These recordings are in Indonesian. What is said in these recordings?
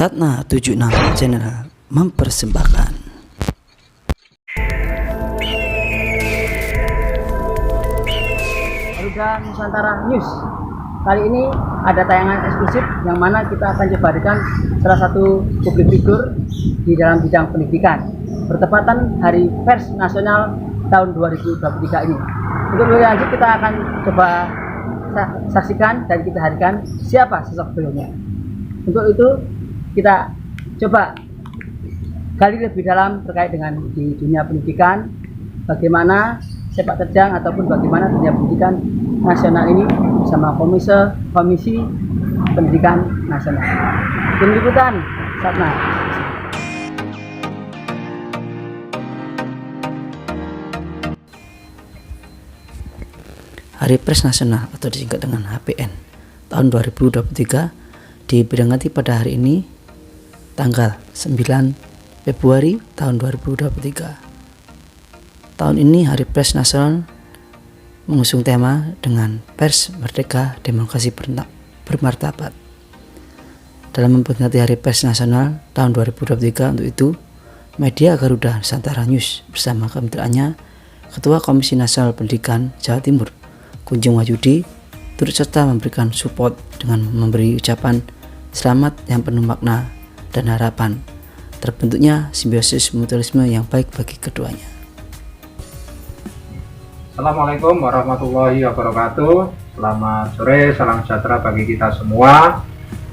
Satna 76 Channel mempersembahkan. Garuda Nusantara News. Kali ini ada tayangan eksklusif yang mana kita akan coba hadirkan salah satu publik figur di dalam bidang pendidikan bertepatan Hari Pers Nasional tahun 2023 ini. Untuk lebih lanjut kita akan coba saksikan dan kita hadirkan siapa sosok beliaunya. Untuk itu kita coba gali lebih dalam terkait dengan di dunia pendidikan, bagaimana sepak terjang ataupun bagaimana dunia pendidikan nasional ini bersama Komisi Pendidikan Nasional. Tim Liputan Satna. Hari Pers Nasional atau disingkat dengan HPN tahun 2023 diperingati pada hari ini tanggal 9 Februari tahun 2023. Tahun ini Hari Pers Nasional mengusung tema dengan Pers Merdeka Demokrasi Bermartabat. Dalam memperingati Hari Pers Nasional tahun 2023 untuk itu, media Garuda Nusantara News bersama kemitraannya Ketua Komisi Nasional Pendidikan Jawa Timur Kunjung Wahyudi turut serta memberikan support dengan memberi ucapan selamat yang penuh makna dan harapan terbentuknya simbiosis mutualisme yang baik bagi keduanya. Assalamualaikum warahmatullahi wabarakatuh. Selamat sore, salam sejahtera bagi kita semua,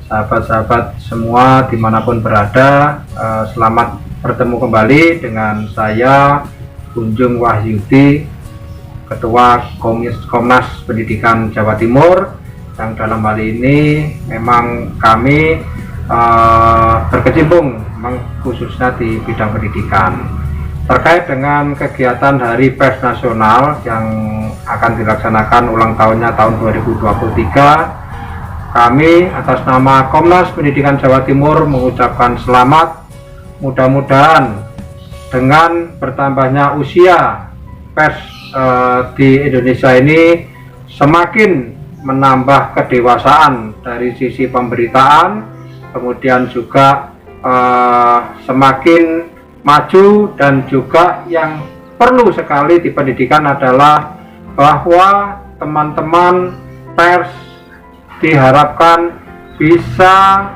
sahabat-sahabat semua dimanapun berada. Selamat bertemu kembali dengan saya Kunjung Wahyudi, Ketua Komnas Pendidikan Jawa Timur, yang dalam hal ini memang kami berkecimpung khususnya di bidang pendidikan. Terkait dengan kegiatan Hari Pers Nasional yang akan dilaksanakan ulang tahunnya tahun 2023, kami atas nama Komnas Pendidikan Jawa Timur mengucapkan selamat. Mudah-mudahan dengan bertambahnya usia pers di Indonesia ini semakin menambah kedewasaan dari sisi pemberitaan, kemudian juga semakin maju, dan juga yang perlu sekali di pendidikan adalah bahwa teman-teman pers diharapkan bisa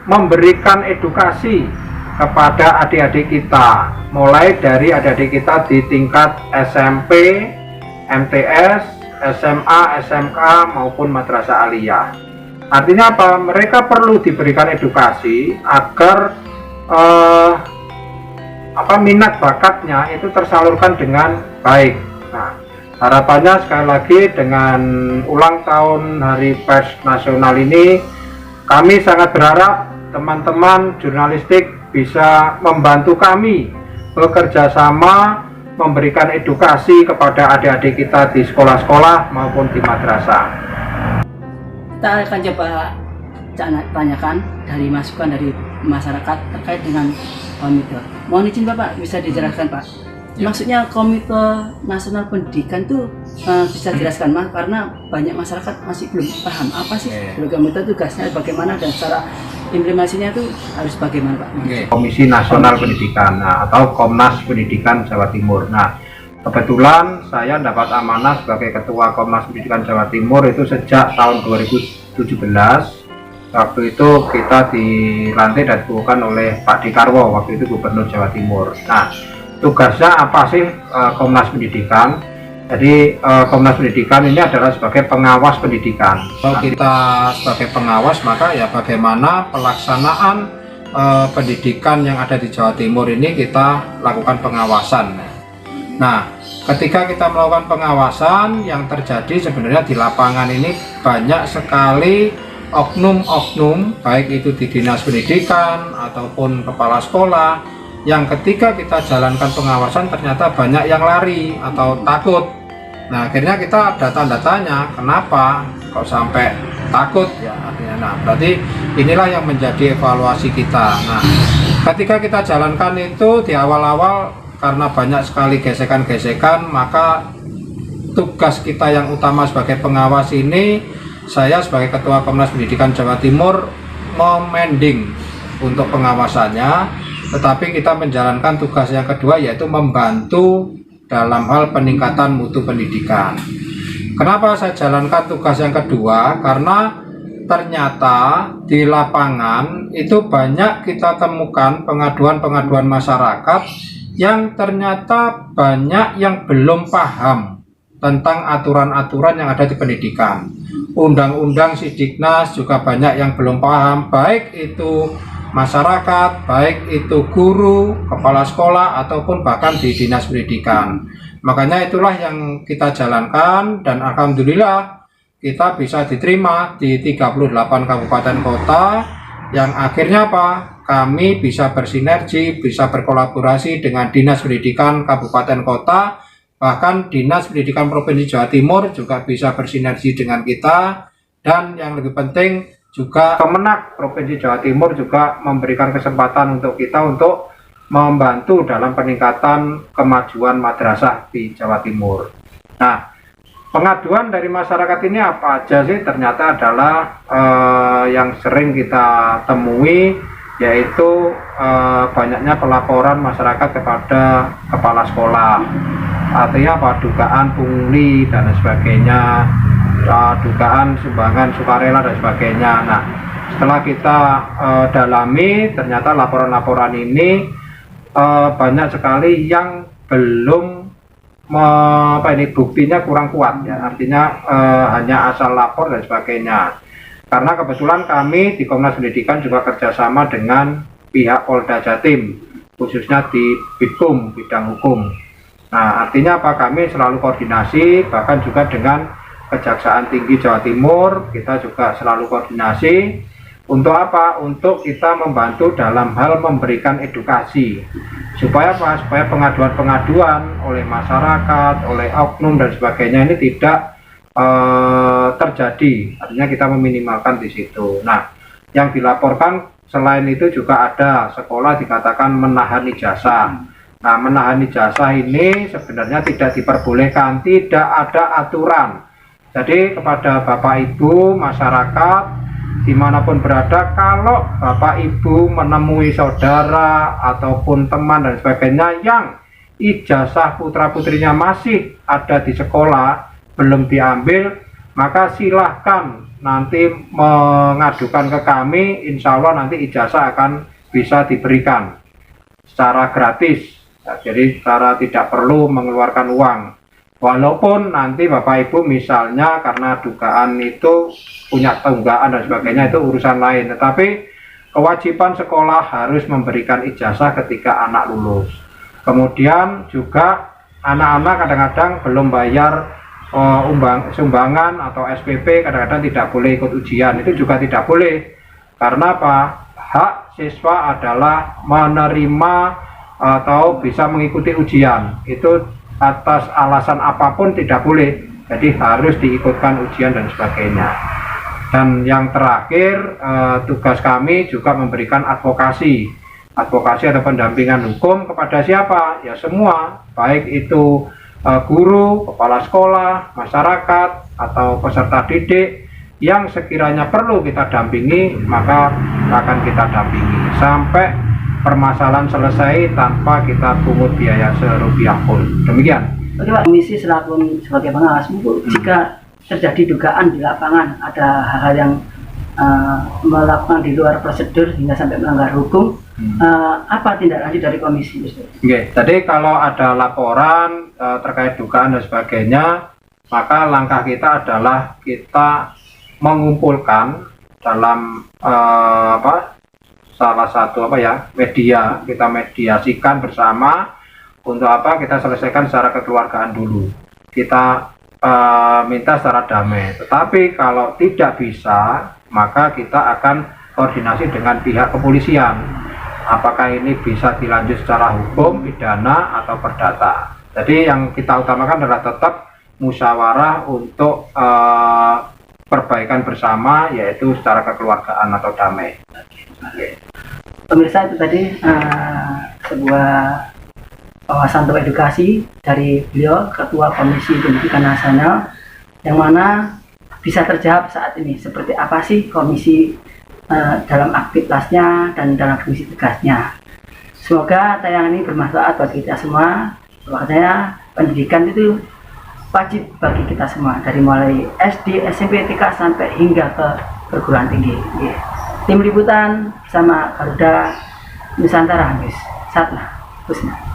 memberikan edukasi kepada adik-adik kita, mulai dari adik-adik kita di tingkat SMP, MTS, SMA, SMK maupun madrasah aliyah. Artinya apa? Mereka perlu diberikan edukasi agar minat bakatnya itu tersalurkan dengan baik. Nah, harapannya sekali lagi dengan ulang tahun Hari Pers Nasional ini, kami sangat berharap teman-teman jurnalistik bisa membantu kami bekerja sama memberikan edukasi kepada adik-adik kita di sekolah-sekolah maupun di madrasah. Kita akan coba tanyakan dari masukan dari masyarakat terkait dengan komite. Mohon izin Bapak, bisa dijelaskan Pak? Ya. Maksudnya Komite Nasional Pendidikan itu bisa dijelaskan Mas, karena banyak masyarakat masih belum paham apa sih komite, tugasnya bagaimana dan secara implementasinya itu harus bagaimana Pak? Komisi Nasional Pendidikan atau Komnas Pendidikan Jawa Timur. Nah, kebetulan saya dapat amanah sebagai Ketua Komnas Pendidikan Jawa Timur itu sejak tahun 2017. Waktu itu kita dilantik dan dikukuhkan oleh Pak Dekarwo, waktu itu Gubernur Jawa Timur. Nah, tugasnya apa sih Komnas Pendidikan? Jadi Komnas Pendidikan ini adalah sebagai pengawas pendidikan. Kalau kita sebagai pengawas, maka ya bagaimana pelaksanaan pendidikan yang ada di Jawa Timur ini kita lakukan pengawasan. Nah, ketika kita melakukan pengawasan, yang terjadi sebenarnya di lapangan ini banyak sekali oknum-oknum, baik itu di dinas pendidikan ataupun kepala sekolah, yang ketika kita jalankan pengawasan ternyata banyak yang lari atau takut. Nah, akhirnya kita ada tanda-tanya, kenapa kok sampai takut ya artinya. Nah, berarti inilah yang menjadi evaluasi kita. Nah, ketika kita jalankan itu di awal-awal karena banyak sekali gesekan-gesekan, maka tugas kita yang utama sebagai pengawas ini, saya sebagai Ketua Komnas Pendidikan Jawa Timur memending untuk pengawasannya, tetapi kita menjalankan tugas yang kedua, yaitu membantu dalam hal peningkatan mutu pendidikan. Kenapa saya jalankan tugas yang kedua? Karena ternyata di lapangan itu banyak kita temukan pengaduan-pengaduan masyarakat yang ternyata banyak yang belum paham tentang aturan-aturan yang ada di pendidikan. Undang-undang Sidiknas juga banyak yang belum paham, baik itu masyarakat, baik itu guru, kepala sekolah, ataupun bahkan di dinas pendidikan. Makanya itulah yang kita jalankan, dan alhamdulillah kita bisa diterima di 38 kabupaten kota, yang akhirnya apa? Kami bisa bersinergi, bisa berkolaborasi dengan dinas pendidikan kabupaten kota, bahkan dinas pendidikan Provinsi Jawa Timur juga bisa bersinergi dengan kita, dan yang lebih penting juga Kemenak Provinsi Jawa Timur juga memberikan kesempatan untuk kita untuk membantu dalam peningkatan kemajuan madrasah di Jawa Timur. Nah, pengaduan dari masyarakat ini apa aja sih? Ternyata adalah yang sering kita temui, yaitu banyaknya pelaporan masyarakat kepada kepala sekolah, artinya apa? Dugaan pungli dan sebagainya, dugaan sumbangan sukarela dan sebagainya. Nah, setelah kita dalami, ternyata laporan-laporan ini banyak sekali yang belum buktinya kurang kuat ya, artinya hanya asal lapor dan sebagainya. Karena kebetulan kami di Komnas Pendidikan juga kerjasama dengan pihak Polda Jatim, khususnya di Bidkum, bidang hukum. Nah, artinya apa? Kami selalu koordinasi, bahkan juga dengan Kejaksaan Tinggi Jawa Timur, kita juga selalu koordinasi. Untuk apa? Untuk kita membantu dalam hal memberikan edukasi. Supaya apa? Supaya pengaduan-pengaduan oleh masyarakat, oleh oknum dan sebagainya ini tidak terjadi. Artinya kita meminimalkan di situ. Nah, yang dilaporkan selain itu juga ada sekolah dikatakan menahan ijazah. Nah, menahan ijazah ini sebenarnya tidak diperbolehkan, tidak ada aturan. Jadi kepada Bapak Ibu masyarakat dimanapun berada, kalau Bapak Ibu menemui saudara ataupun teman dan sebagainya yang ijazah putra putrinya masih ada di sekolah belum diambil, maka silahkan nanti mengadukan ke kami. Insya Allah nanti ijazah akan bisa diberikan secara gratis ya, jadi secara tidak perlu mengeluarkan uang. Walaupun nanti Bapak Ibu misalnya karena dugaan itu punya tunggaan dan sebagainya, itu urusan lain. Tetapi kewajiban sekolah harus memberikan ijazah ketika anak lulus. Kemudian juga anak-anak kadang-kadang belum bayar sumbangan atau SPP, kadang-kadang tidak boleh ikut ujian. Itu juga tidak boleh. Karena apa? Hak siswa adalah menerima atau bisa mengikuti ujian. Itu atas alasan apapun tidak boleh, jadi harus diikutkan ujian dan sebagainya. Dan yang terakhir, tugas kami juga memberikan advokasi atau pendampingan hukum kepada siapa? Ya semua, baik itu guru, kepala sekolah, masyarakat, atau peserta didik yang sekiranya perlu kita dampingi, maka akan kita dampingi sampai permasalahan selesai tanpa kita pungut biaya serupiah pun. Demikian. Oke Pak, komisi selaku sebagai pengawas, jika terjadi dugaan di lapangan ada hal-hal yang melakukan di luar prosedur hingga sampai melanggar hukum, apa tindak lanjut dari komisi? Oke, jadi kalau ada laporan terkait dugaan dan sebagainya, maka langkah kita adalah kita mengumpulkan dalam salah satu media, kita mediasikan bersama untuk kita selesaikan secara kekeluargaan dulu, kita minta secara damai. Tetapi kalau tidak bisa, maka kita akan koordinasi dengan pihak kepolisian, apakah ini bisa dilanjut secara hukum, pidana, atau perdata. Jadi yang kita utamakan adalah tetap musyawarah untuk perbaikan bersama, yaitu secara kekeluargaan atau damai. Pemirsa, itu tadi sebuah wawasan atau edukasi dari beliau, Ketua Komisi Pendidikan Nasional, yang mana bisa terjawab saat ini. Seperti apa sih komisi dalam aktivitasnya dan dalam fungsi tugasnya. Semoga tayangan ini bermanfaat bagi kita semua. Makanya pendidikan itu wajib bagi kita semua, dari mulai SD, SMP, TK sampai hingga ke perguruan tinggi. Tim liputan sama Garuda Nusantara News. Satna Husna.